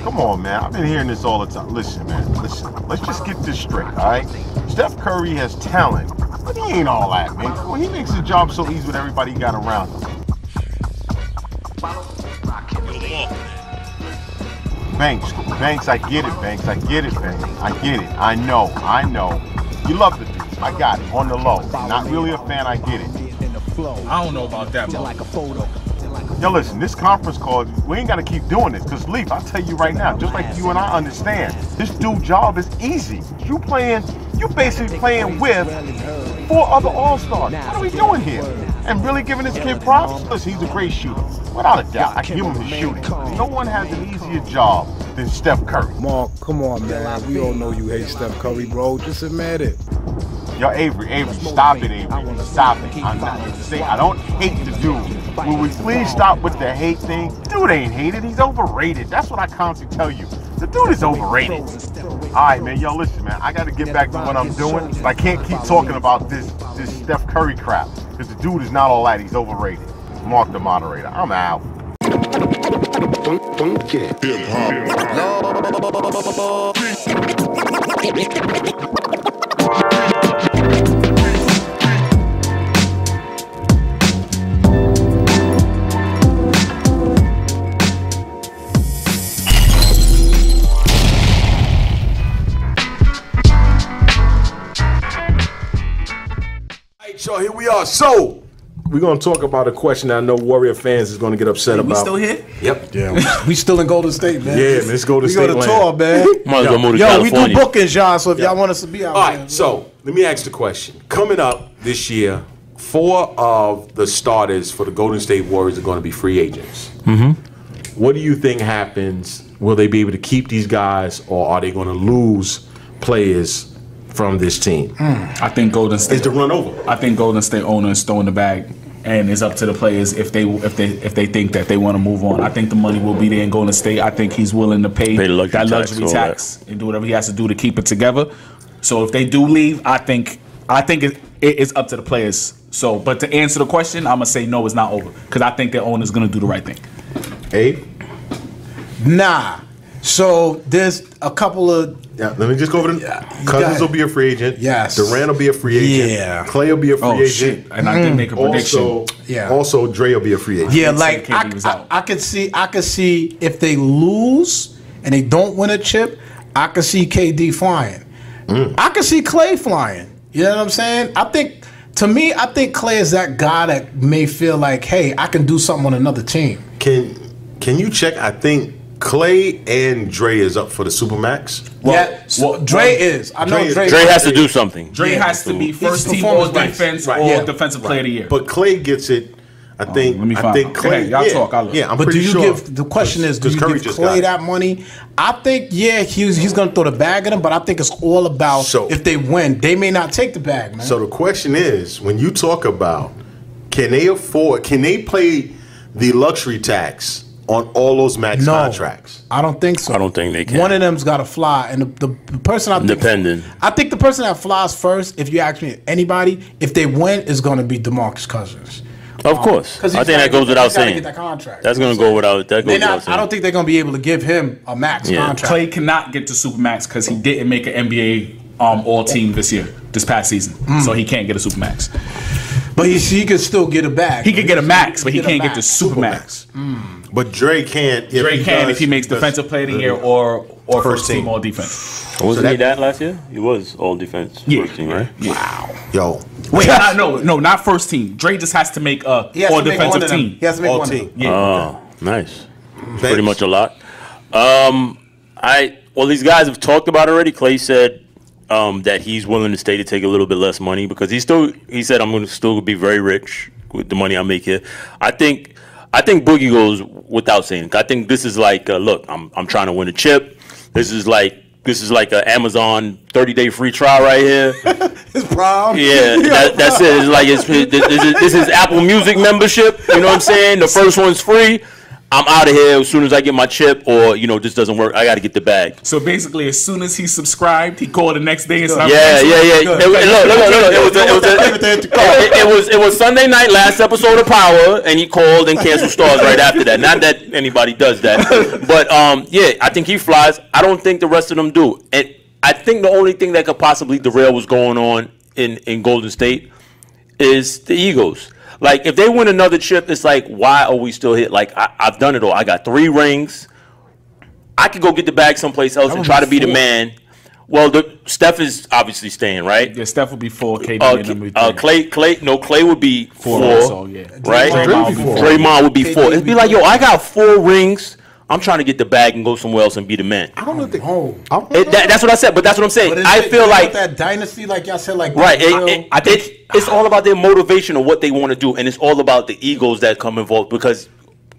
Come on, man. I've been hearing this all the time. Listen, man. Listen. Let's just get this straight, all right? Steph Curry has talent, but he ain't all that, man. Well, he makes his job so easy with everybody he got around him. Banks, I get it, Banks. I get it, Banks. I get it. I know. You love the dude. I got it. On the low. Not really a fan, I get it. I don't know about that, bro. Yo, listen, this conference call, we ain't got to keep doing this. Because, Leaf, I'll tell you right now, just like you and I understand, this dude's job is easy. You basically playing with 4 other All-Stars. What are we doing here? And really giving this kid props? Listen, he's a great shooter. Without a doubt, I give him his shooting. No one has an easier job than Steph Curry. Marc, come on, man. We all know you hate Steph Curry, bro. Just admit it. Yo, Avery, stop it, Avery. Stop it. I'm not gonna say I don't hate the dude. Will we please stop with the hate thing? Dude ain't hated. He's overrated. That's what I constantly tell you. The dude is overrated. All right, man. Yo, listen, man. I got to get back to what I'm doing. But I can't keep talking about this Steph Curry crap. Because the dude is not all that. He's overrated. Marc the moderator. I'm out. So here we are. So we're gonna talk about a question that I know Warrior fans is gonna get upset about. We still here? Yep. Yeah, we still in Golden State, man. Yeah, man. Let's go to We go to tour, man. Yo, we do bookings, y'all. So if y'all want us to be out All there. right. So let me ask the question. Coming up this year, 4 of the starters for the Golden State Warriors are going to be free agents. What do you think happens? Will they be able to keep these guys, or are they going to lose players from this team? I think Golden State is to run over. I think Golden State owner is throwing the bag, and it's up to the players if they think that they want to move on. I think the money will be there in Golden State. I think he's willing to pay that luxury tax and do whatever he has to do to keep it together. So if they do leave, I think it's up to the players. So, but to answer the question, I'm gonna say no, it's not over because I think their owner's gonna do the right thing. Abe? Nah. So there's a couple of. Yeah, let me just go over them. Cousins will be a free agent. Yes. Durant will be a free agent. Yeah. Clay will be a free agent. Shit. And I did make a prediction. Also, Dre will be a free agent. Yeah, like I could see if they lose and they don't win a chip, I could see KD flying. I could see Clay flying. You know what I'm saying? I think Clay is that guy that may feel like, hey, I can do something on another team. Can you check? I think Clay and Dre is up for the Supermax. Dre is. I know Dre has to do something. Dre has to be first team all defense or defensive player of the year. But Clay gets it. I think. Let me find. I think Clay. Y'all talk. I'll look. Yeah, I'm but pretty do you sure. give the question is, do you give Clay that money? I think he's going to throw the bag at him, but I think it's all about if they win, they may not take the bag, man. So the question is, when you talk about can they pay the luxury tax on all those max contracts? I don't think so. I don't think they can. One of them's got to fly, and the person I think the person that flies first, if you ask me anybody, if they win, is going to be DeMarcus Cousins. Of course, I think that goes without saying. That contract. That's going to go without. That goes without saying. I don't think they're going to be able to give him a max contract. Clay cannot get to Supermax because he didn't make an NBA All-Team this past season, so he can't get a Supermax. But he could still get a bag. He could get a max, but he can't get to Supermax. But Dre can't. Dre can if he makes defensive player of the year or first team all defense. Wasn't he that last year? He was all defense. First team, right? Yeah. Wow. Yo. Wait, no, not first team. Dre just has to make a all defensive team. He has to make all one team. Yeah. Oh, nice. Pretty much a lot. These guys have talked about it already. Clay said that he's willing to stay to take a little bit less money because he said I'm going to still be very rich with the money I make here. I think Boogie goes without saying. I think this is like, look, I'm trying to win a chip. This is like an Amazon 30-day free trial right here. It's prom. Yeah, that's it. It's like this is Apple Music membership. You know what I'm saying? The first one's free. I'm out of here as soon as I get my chip, or this doesn't work. I got to get the bag. So basically, as soon as he subscribed, he called the next day and said, Yeah. It was Sunday night, last episode of Power, and he called and canceled Stars right after that. Not that anybody does that, but I think he flies. I don't think the rest of them do. And I think the only thing that could possibly derail what's going on in Golden State is the egos. Like, if they win another chip, it's like, why are we still here? Like, I've done it all. I got 3 rings. I could go get the bag someplace else and try to be the man. Well, Steph is obviously staying, right? Yeah, Steph would be 4, KD number 3. Clay would be 4. Also, yeah. Right? Draymond would be 4. It'd be like, yo, I got 4 rings. I'm trying to get the bag and go somewhere else and be the man. I don't know that's what I said, but that's what I'm saying. I feel like that dynasty, like y'all said, like right. I think it's all about their motivation of what they want to do, and it's all about the egos that come involved. Because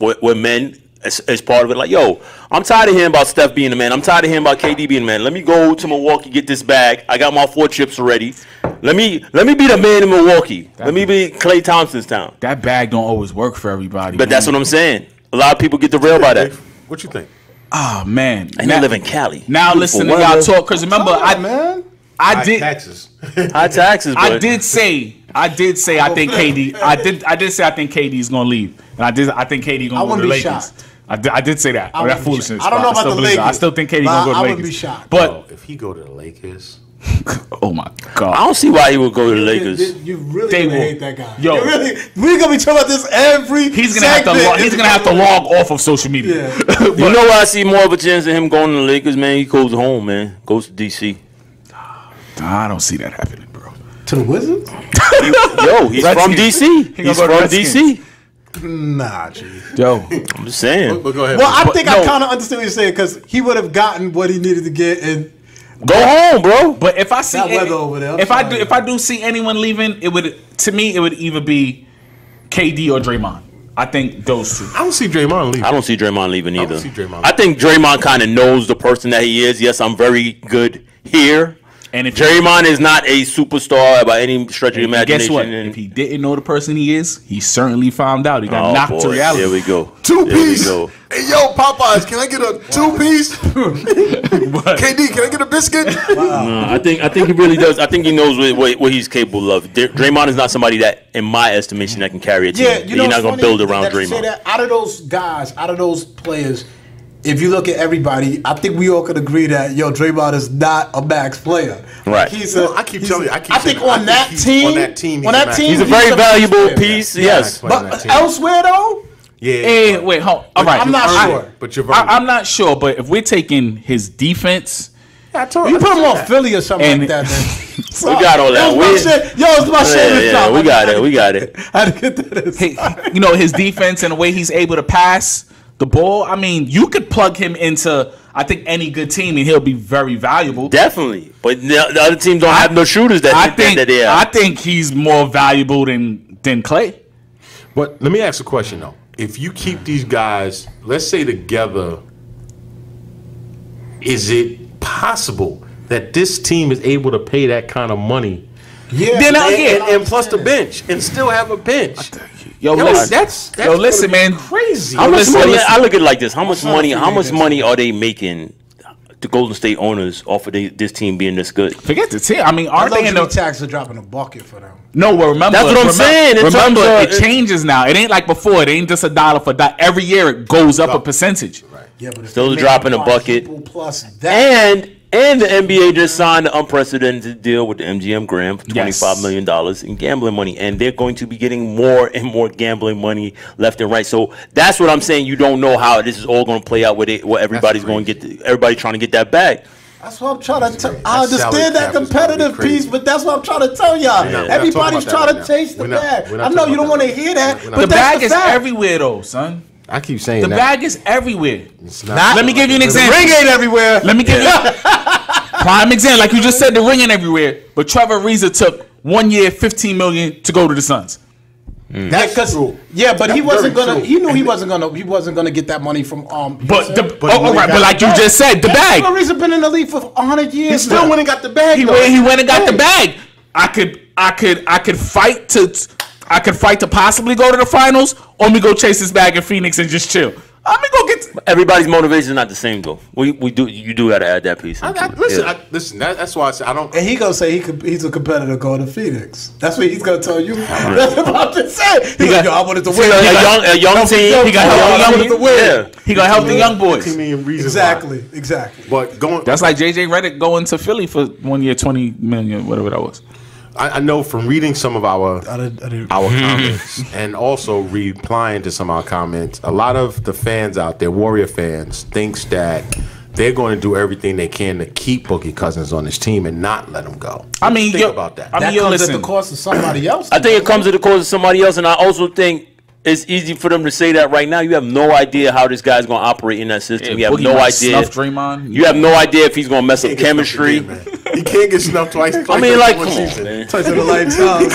we're men, as part of it. Like, yo, I'm tired of hearing about Steph being the man. I'm tired of hearing about KD being the man. Let me go to Milwaukee, get this bag. I got my 4 chips already. Let me be the man in Milwaukee. Let me be Klay Thompson's town. That bag don't always work for everybody. But that's what I'm saying. A lot of people get derailed by that. What you think? Oh man, and they live in Cali. Now listen to y'all talk, because remember, I did taxes. High taxes. I did say I think KD. I did say I think KD is gonna leave, and I think KD gonna go to the Lakers. I did say that. That foolishness. I don't know about the Lakers. I still think KD gonna go to the Lakers. I wouldn't be shocked. But if he go to the Lakers. Oh my God! I don't see why he would go to the Lakers. You really hate that guy. Yo, we're gonna be talking about this every. He's gonna have to log off of social media. Yeah. You know why I see more of a chance of him going to the Lakers, man? He goes home, man. Goes to DC. I don't see that happening, bro. To the Wizards? He's from DC. He's from DC. Nah, G. Yo, I'm just saying. But go ahead. Well, I think I kind of understand what you're saying, because he would have gotten what he needed to get and. Go home, bro. But if I see weather over there, if I do see anyone leaving, it would either be KD or Draymond. I think those two. I don't see Draymond leaving. I don't see Draymond leaving either. I don't see Draymond. I think Draymond kind of knows the person that he is. Yes, I'm very good here. And if Draymond is not a superstar by any stretch of the imagination, guess what? If he didn't know the person he is, he certainly found out. He got knocked to reality. Here we go. 2-piece. Hey, yo, Popeyes, can I get a 2-piece? KD, can I get a biscuit? No, I think he really does. I think he knows what he's capable of. Draymond is not somebody that, in my estimation, that can carry a team. Yeah, you're not going to build around Draymond. That out of those guys, out of those players, if you look at everybody, I think we all could agree that Draymond is not a max player. Right. I keep telling you. I think on that team, he's a very valuable piece. Yes, but elsewhere though. Yeah. Hey, wait, hold. All right, I'm not sure. But you're I'm not sure. But if we're taking his defense, you put him on Philly or something like that. Then. We got all that. It's my shit. Yeah, we got it. I had to get that. Hey, his defense and the way he's able to pass the ball. I mean, you could plug him into, I think, any good team, and he'll be very valuable. Definitely, but the other teams don't have no shooters that I think he's more valuable than Klay. But let me ask a question though. If you keep these guys, let's say together, is it possible that this team is able to pay that kind of money? Yeah, and plus the bench, and still have a bench. Listen, man, crazy. How much money? I look at it like this: how much money? How much money are they making? The Golden State owners off of this team being this good. Forget the team. I mean, aren't they in the tax are dropping a bucket for them? No, well, remember that's what I'm saying. Remember, it changes now. It ain't like before. It ain't just $1 for $1. Every year it goes up a percentage. Right. Yeah, but still dropping a bucket. Plus that. And the NBA just signed an unprecedented deal with the MGM Grand for $25 million in gambling money. And they're going to be getting more and more gambling money left and right. So that's what I'm saying. You don't know how this is all going to play out where everybody's going to get, everybody trying to get that bag. That's what I'm trying to tell. I understand that competitive piece, but that's what I'm trying to tell y'all. Everybody's trying to taste the bag. I know you don't want to hear that, but the bag is everywhere, though, son. I keep saying the bag is everywhere. It's not. Let me give you an example. The ring ain't everywhere. Let me give you prime example. Like you just said, the ring ain't everywhere. But Trevor Ariza took 1 year, $15 million to go to the Suns. That's true. Yeah, but he wasn't gonna. He knew he wasn't gonna get that money from. But like you just said, the bag. Ariza been in the league for 100 years. He still went and got the bag. He went and got the bag. I could fight to possibly go to the finals, or me go chase this bag in Phoenix and just chill. I'm gonna go get. Everybody's motivation is not the same though. You do got to add that piece. Listen. That's why I said I don't. And he gonna say he's a competitor going to Phoenix. That's what he's gonna tell you. That's what I'm just saying. He got, I wanted to win. A young team. He got help the win. Yeah. He gonna help the young boys. Exactly. But that's like JJ Redick going to Philly for 1 year, 20 million, whatever that was. I know from reading some of our comments and also replying to some of our comments, a lot of the fans out there, Warrior fans, thinks that they're going to do everything they can to keep Boogie Cousins on this team and not let him go. I mean, think about that. That comes at the cost of somebody else. I think it comes at the cost of somebody else, and I also think it's easy for them to say that right now. You have no idea how this guy's going to operate in that system. You have no idea. You have no idea if he's going to mess up chemistry. He can't get snuffed twice. I mean, like, come on, man. Twice in the lifetime.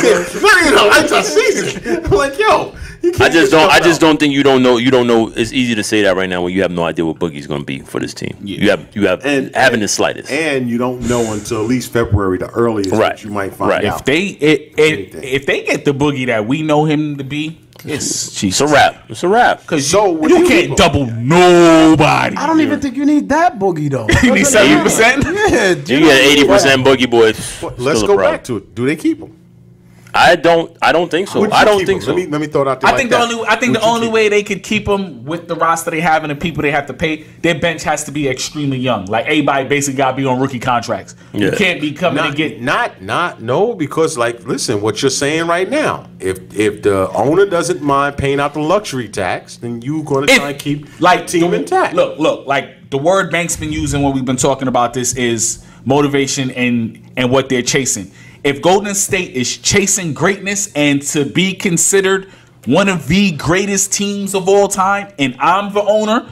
Not even a lifetime season. I'm like, yo. I just don't think you don't know. It's easy to say that right now when you have no idea what Boogie's going to be for this team. Yeah. You have having the slightest, and you don't know until at least February, the earliest that you might find out. If they get the Boogie that we know him to be, it's a wrap. It's a wrap. Because you can't double nobody. I don't even think you need that Boogie though. You need 70%. Yeah, you get 80% Boogie boys. Let's go back to it. Do they keep him? I don't think so. I don't think so. Let me throw it out there. I think the only way they could keep them with the roster they have and the people they have to pay, their bench has to be extremely young. Like everybody basically got to be on rookie contracts. Yeah. You can't be coming and get no, because listen, what you're saying right now, if the owner doesn't mind paying out the luxury tax, then you're going to try and keep the team intact. Look, like the word Bank's been using when we've been talking about this is motivation and what they're chasing. If Golden State is chasing greatness and to be considered one of the greatest teams of all time, and I'm the owner,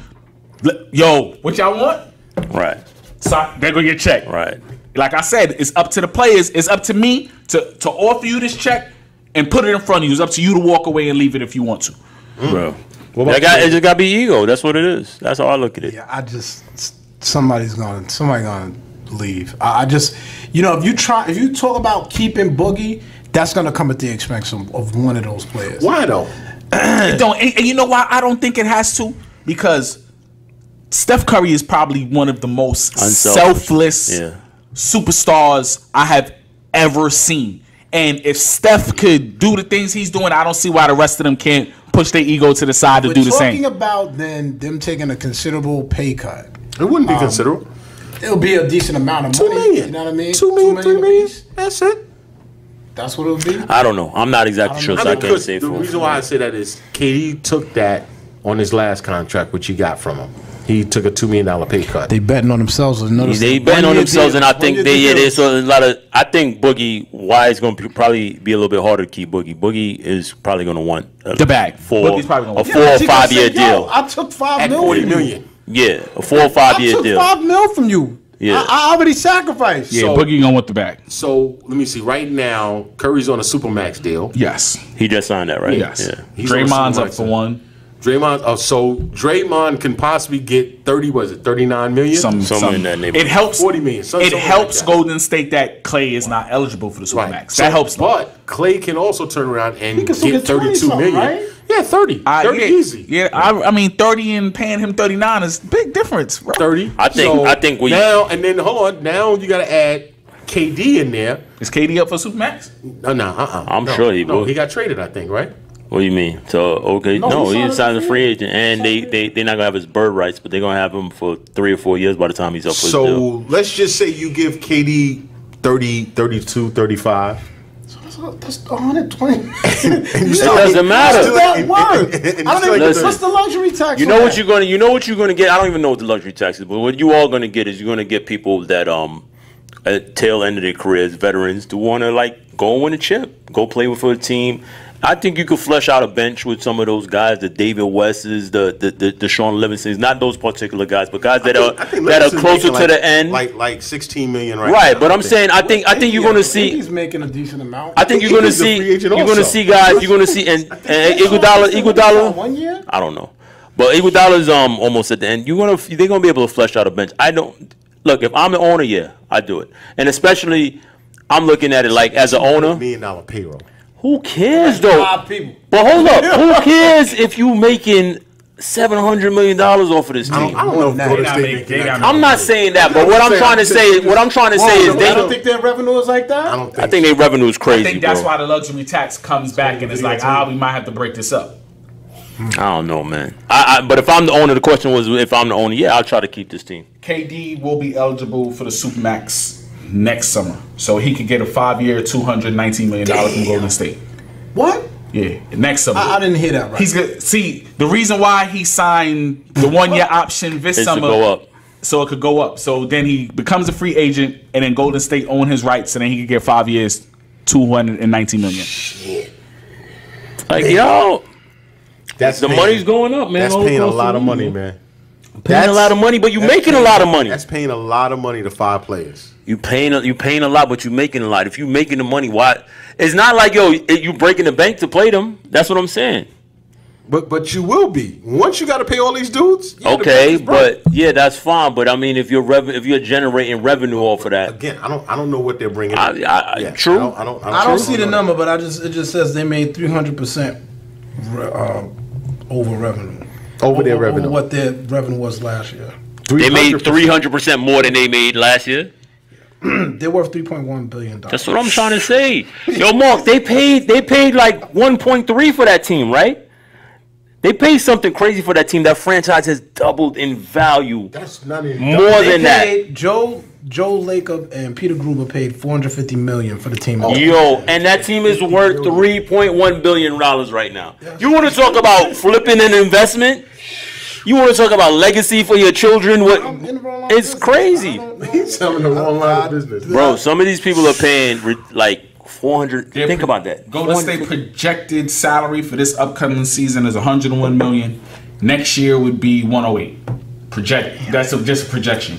yo, what y'all want? Right. So they're going to get checked. Right. Like I said, it's up to the players. It's up to me to offer you this check and put it in front of you. It's up to you to walk away and leave it if you want to. Bro. It just got to be ego. That's what it is. That's how I look at it. Yeah, somebody's going to leave. I just, if you talk about keeping Boogie, that's going to come at the expense of one of those players. Why though? It don't. And you know why I don't think it has to? Because Steph Curry is probably one of the most selfless superstars I have ever seen. And if Steph could do the things he's doing, I don't see why the rest of them can't push their ego to the side to do the same. We're talking about then them taking a considerable pay cut. It wouldn't be considerable. It'll be a decent amount of money. $2 million. You know what I mean? $2 million, $3 million. That's it. That's what it'll be. I don't know. I'm not exactly sure, so I can't say for. The reason why I say that is KD took that on his last contract, which you got from him. He took a $2 million pay cut. They betting on themselves. They betting on themselves, and I think there's a lot of. I think Boogie. Why it's going to probably be a little bit harder to keep Boogie. Boogie is probably going to want the bag for a 4 or 5 year deal. I took $5 million. $40 million. Yeah, a 4 or 5 year deal. I took $5 million from you. Yeah. I already sacrificed. Yeah, Boogie gonna want the bag. So let me see. Right now, Curry's on a Supermax deal. Yes, he just signed that, right? Yes. Yeah. Draymond's up for one. So Draymond can possibly get 39 million. Something in that neighborhood. It helps 40 million. It helps Golden State that Clay is not eligible for the Supermax. Right. That helps them. But Clay can also turn around and get 32 million. Right? Yeah, 30. 30 easy. Yeah, I mean 30 and paying him 39 is a big difference, bro. 30. I think we now and then hold on. Now you got to add KD in there. Is KD up for Supermax? I'm sure he will. He got traded, I think, right? What do you mean? So he's signed a free agent, and they're not gonna have his bird rights, but they're gonna have him for 3 or 4 years by the time he's up for his deal. So let's just say you give KD 30, 32, 35. That's 120. It doesn't matter. That word. What's the luxury tax? You know what you're gonna get. I don't even know what the luxury tax is, but what you all gonna get is you're gonna get people that at tail end of their careers, veterans, to want to go win a chip, go play for a team. I think you could flesh out a bench with some of those guys, the David Wests, the Sean Livingstons, not those particular guys, but guys that are closer to the end, like 16 million right now. But But I'm saying I think you're going to see. He's making a decent amount. I think you're going to see. You're going to see guys. You're going to see and Iguodala. 1 year. I don't know, but Iguodala's almost at the end. They're going to be able to flesh out a bench. I don't look if I'm the owner. Yeah, I do it, and especially I'm looking at it like as an owner. $1 million payroll. Who cares though? 5 people. But hold up, who cares if you making $700 million off of this team. I don't know if Golden State making that. I'm not saying that, but what I'm trying to say is I don't think their revenue is like that. I think their revenue is crazy. I think that's why the luxury tax comes back and it's like, we might have to break this up. I don't know, man. But if I'm the owner, the question was if I'm the owner, I'll try to keep this team. KD will be eligible for the Supermax next summer, so he could get a 5-year, $219 million from Golden State. What? Yeah, next summer. I didn't hear that right. He's good. See, the reason why he signed the 1-year option this summer, to go up. So it could go up. So then he becomes a free agent, and then Golden State own his rights, and then he could get 5 years, $219 million. Like, yo, That's the money's going up, man. That's all paying a across lot the of money, league. man. Paying a lot of money, but you making a lot of money. That's paying a lot of money to 5 players. You paying a lot, but you making a lot. If you making the money, why? It's not like you breaking the bank to play them. That's what I'm saying. But you will be once you got to pay all these dudes. Okay, but that's fine. But I mean, if you're generating revenue off of that, again, I don't know what they're bringing. True. I don't see the number, but it just says they made 300% over revenue. Over their revenue. Over what their revenue was last year. They made 300% more than they made last year. They're worth $3.1 billion. That's what I'm trying to say. Yo, Marc, they paid like 1.3 for that team, right? They paid something crazy for that team. That franchise has doubled in value. That's not even more than that. Joe Lacob and Peter Gruber paid $450 million for the team. And that team is worth $3.1 billion right now. You want to talk about flipping an investment? You want to talk about legacy for your children? It's crazy. He's selling the wrong line of business, bro. Some of these people are paying like 400. Think about that. Golden State projected salary for this upcoming season is $101 million. Next year would be 108. That's just a projection.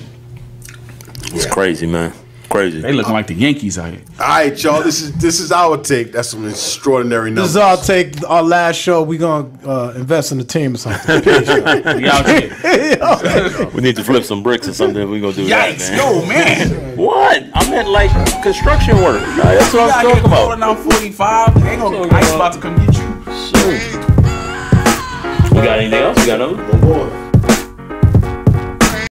It's crazy, man. Crazy. They looking like the Yankees out here. All right, y'all. This is our take. That's some extraordinary numbers. This is our take. Our last show. We gonna invest in the team or something. We out here. We need to flip some bricks or something. We gonna do Yikes, that, man. yo, man. What? I meant like construction work. That's what I'm talking about. Now 45. They ain't gonna. Ice about to come get you. We got anything else? We got another?